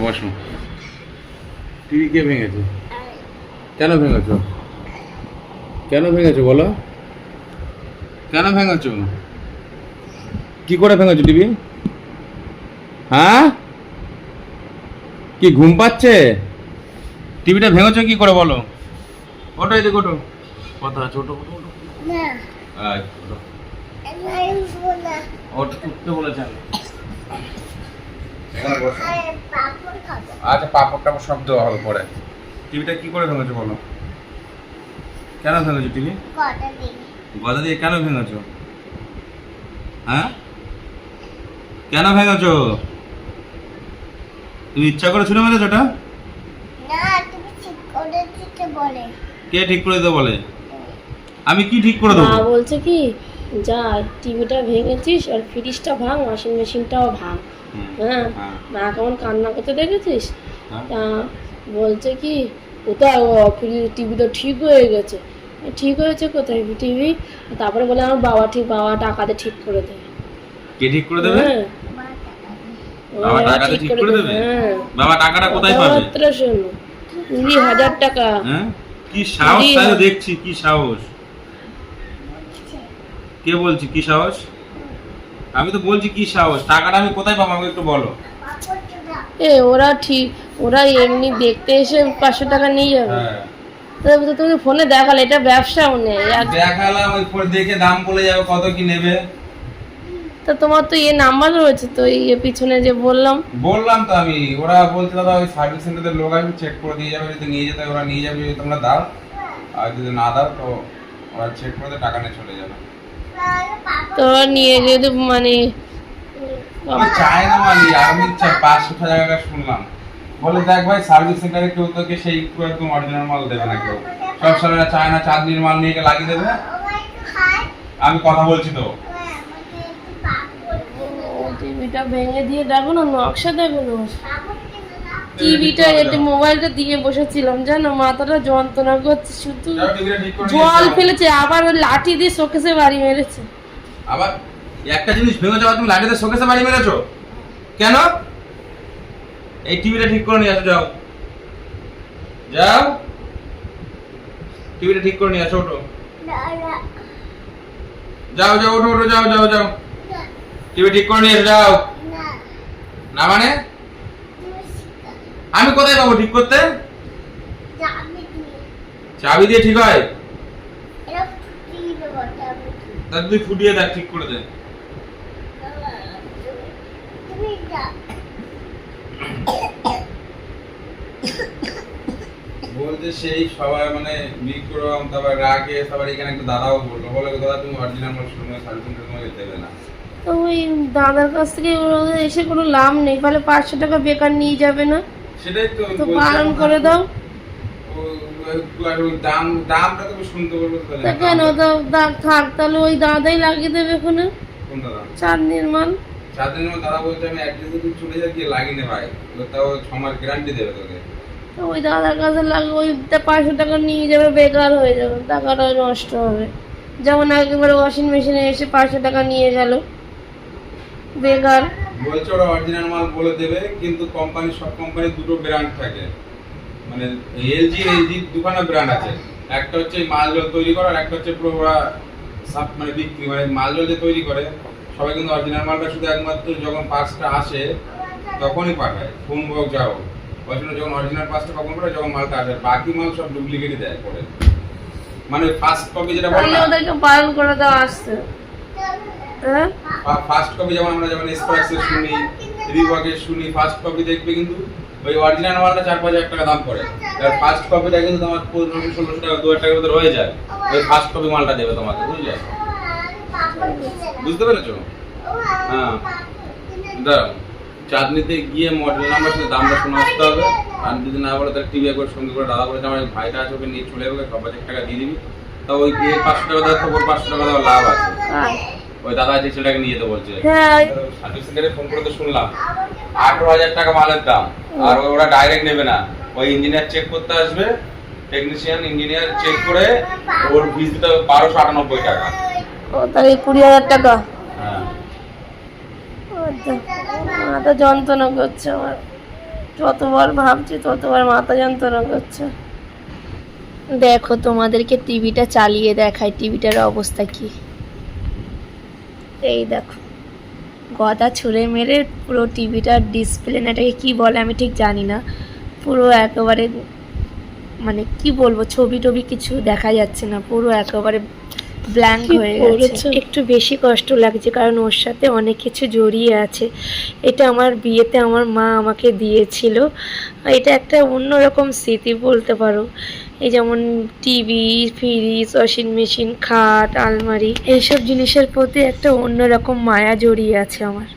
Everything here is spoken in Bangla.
বসো। টিভি কে ভেঙেছে? কেন ভেঙেছো? কেন ভেঙেছো বলো? কেন ভেঙেছো? কি করে ভেঙেছো টিভি? হ্যাঁ, কি ঘুম পাচ্ছে? টিভিটা ভেঙেছো কি করে বলো? ওটো এদিকে ওটো, কথা আছে, ওটো ওটো ওটো। ওটো ওটো উঠতে বলেছেন। আচ্ছা, পাপড়টা সব দেওয়া হবে পরে। টিভিটা কি করে ভেঙেছো বলো? কেন ভেঙেছো টিভি? গদা দিয়ে কেন ভেঙেছো? হ্যাঁ, কেন ভেঙেছো? তুমি ইচ্ছা করে ছুঁড়ে মেরেছো ওটা? কে ঠিক করে দিতে বলে? আমি কি ঠিক করে দেবো? মা বলছে কি, যা টিভিটা ভেঙেছিস আর ফ্রিজটা ভাঙ, ওয়াশিং মেশিনটাও ভাঙ। হ্যাঁ, মা কেমন কান্না করতে দেখেছিস? তা বলছে কি, কোথায় টিভিটা ঠিক হয়ে গেছে। ঠিক হয়েছে কোথায় টিভি? তারপরে বলে আমার বাবা টাকাতে ঠিক করে দেবে। কে ঠিক করে দেবে? হ্যাঁ, বাবা টাকাতে ঠিক করে দেবে? হ্যাঁ। বাবা টাকাটা কোথায় পাবে? 20,000 টাকা। হ্যাঁ, কি সাহস তাহলে দেখছি, কি সাহস? কে বলছি কি সাহস? আমি তো বলছি কি সাহস, টাকাটা আমি কোথায় পাবো আমাকে একটু বলো। ওরা এমনি দেখতে এসে 500 টাকা নিয়ে যাবে। হ্যাঁ, তুমি ফোনে দেখালে, এটা ব্যবসাও নেই। দেখালাম, ওই পরে দেখে দাম বলে যাবে কত কি নেবে। তা তোমার তো নাম্বার রয়েছে তো, পিছনে যে বললাম তো আমি, ওরা বলছে দাদা ওই সার্ভিস সেন্টারের লোক আসবে, চেক করে দিয়ে যাবে, যদি নিয়ে যেতে হয় ওরা নিয়ে যাবে, যদি তোমরা দাও, আর যদি না দাও তো ওরা চেক করে টাকা নিয়ে চলে যাবে। তো নিয়ে যদি মানে আমি চাই না মালি, আমি চাই 500 টাকা শুনলাম। বলে দেখ ভাই, সার্ভিস সেন্টারে কেউ তোকে সেই একদম অরিজিনাল মাল দেবে না, কেউ সব সময় চায় না চাঁদনির মাল নিয়ে গিয়ে লাগিয়ে দেবে। আমি কথা বলছি তো। টিভিটা ভেঙে দিয়ে দেখো না, নকশা দেখো না। টিভিটা এটা মোবাইলটা দিয়ে বসেছিলাম, জানো মাথাটা যন্ত্রণা করছে, শুধু জল ফেলেছে, আবার ওই লাঠি দিয়ে শোকেসে বাড়ি মেরেছে। আবার একটা জিনিস ভেঙে যাওয়া, তুমি লাঠি দিয়ে শোকেসে বাড়ি মেরেছো কেন? এই টিভিটা ঠিক করে নিয়ে আসো, যাও যাও, টিভিটা ঠিক করে নিয়ে আসো, ওঠো, যাও যাও, ওঠো ওঠো, যাও যাও যাও, টিভি ঠিক করে নিয়ে এসো, যাও। না মানে আমি কোথায় পাবো ঠিক করতে? চাবি দিয়ে ঠিক হয়? তাহলে তুই ফুটিয়ে দেখ, ঠিক করে দে। বলতে সেই সবাই মানে বিক্রম, তারপর রাকেশ, তারপর এখানে একটা দাদাও বললো, বলে দাদা তুমি অরিজিনাল মাল শুনে সার্ভিস সেন্টার তোমাকে দেবে না। তো ওই দাদার কাছ থেকে এসে কোনো লাভ নেই, তাহলে 500 টাকা বেকার নিয়ে যাবে না? সেটাই তো বারণ করে দাও। দামটা তুমি শুনতে বলবো তা কেন থাক, তাহলে ওই দাদাই লাগিয়ে দেবে ওখানে। কোন দাদা? চাঁদনির মাল। চাঁদনির মাল দাদা বলছে আমি অ্যাড্রেসে তুই চলে যা, গিয়ে লাগিয়ে নে ভাই, তাও 6 মাস গ্যারান্টি দেবে তোকে। তো ওই দাদার কাছে ওই 500 টাকা নিয়ে যাবে, বেকার হয়ে যাবে, টাকাটা নষ্ট হবে। যেমন একেবারে ওয়াশিং মেশিনে এসে 500 টাকা নিয়ে গেল, বেকার। বলছে ওরা অরিজিনাল মাল বলে দেবে, কিন্তু সব কোম্পানির দুটো ব্র্যান্ড থাকে, মানে এলজি দুখানা ব্র্যান্ড আছে। একটা হচ্ছে মাল জল তৈরি করা, আর একটা হচ্ছে পুরো ওরা মানে বিক্রি, মানে মাল জল যে তৈরি করে সবাই কিন্তু অরিজিনাল মালটা শুধু একমাত্র যখন পার্টসটা আসে তখনই পাঠায়, ফোন হোক যাও, যখন অরিজিনাল পার্টসটা কখন করে, যখন মালটা আসে, বাকি মাল সব ডুপ্লিকেটই দেয় পরে। মানে ফার্স্ট কপি যেটা বলে না, ওদেরকে বারণ করে দেওয়া আসছে। হ্যাঁ, ফার্স্ট কপি যেমন আমরা যেমন স্পার্কসের শুনি, রিবকের শুনি, ফার্স্ট কপি দেখবে কিন্তু ওই অরিজিনাল মালটা 4-5 হাজার টাকা দাম পড়ে, আর ফার্স্ট কপিটা কিন্তু তোমার 1500-1600 টাকা, 2000 টাকার মধ্যে হয়ে যায়। ওই ফার্স্ট কপি মালটা দেবে তোমাকে, বুঝলে? বুঝতে পেরেছো? হ্যাঁ, দাঁড়াও, চাঁদনিতে গিয়ে মডেল নাম্বার সাথে দামটা শুনে আসতে হবে, আর যদি না বলে তাহলে টিভি একবার সঙ্গে করে দাদা বলেছে আমার ভাইটা আছে, ওকে নিয়ে চলে যাবে, 5,000 টাকা দিয়ে দিবি। তা ওই 500 টাকা দেওয়ার খবর, 500 টাকা দেওয়ার লাভ আছে। ওই দাদা যে ছেলেটাকে নিয়ে যেতে বলছে, সার্ভিস সেন্টারে ফোন করে তো শুনলাম 18,000 টাকা মালের দাম, আর ওরা ডাইরেক্ট নেবে না, ওই ইঞ্জিনিয়ার চেক করতে আসবে, টেকনিশিয়ান ইঞ্জিনিয়ার চেক করে ওর ফিস দিতে হবে 1298 টাকা। ও তাহলে 20,000 টাকা। হ্যাঁ, মাথা যন্ত্রণা করছে আমার। যতবার ভাবছি ততবার মাথা যন্ত্রণা করছে। দেখো তোমাদেরকে টিভিটা চালিয়ে দেখায় টিভিটার অবস্থা কি। এই দেখো গদা ছুঁড়ে মেরে পুরো টিভিটার ডিসপ্লে না এটাকে কী বলে আমি ঠিক জানি না, পুরো একেবারে মানে কি বলবো ছবি টবি কিছু দেখা যাচ্ছে না, পুরো একেবারে ব্ল্যাঙ্ক হয়ে গেছে। একটু বেশি কষ্ট লাগছে কারণ ওর সাথে অনেক কিছু জড়িয়ে আছে। এটা আমার বিয়েতে আমার মা আমাকে দিয়েছিল, এটা একটা অন্যরকম স্মৃতি বলতে পারো। এই যেমন টিভি, ফ্রিজ, ওয়াশিং মেশিন, খাট, আলমারি, এইসব জিনিসের প্রতি একটা অন্যরকম মায়া জড়িয়ে আছে আমার।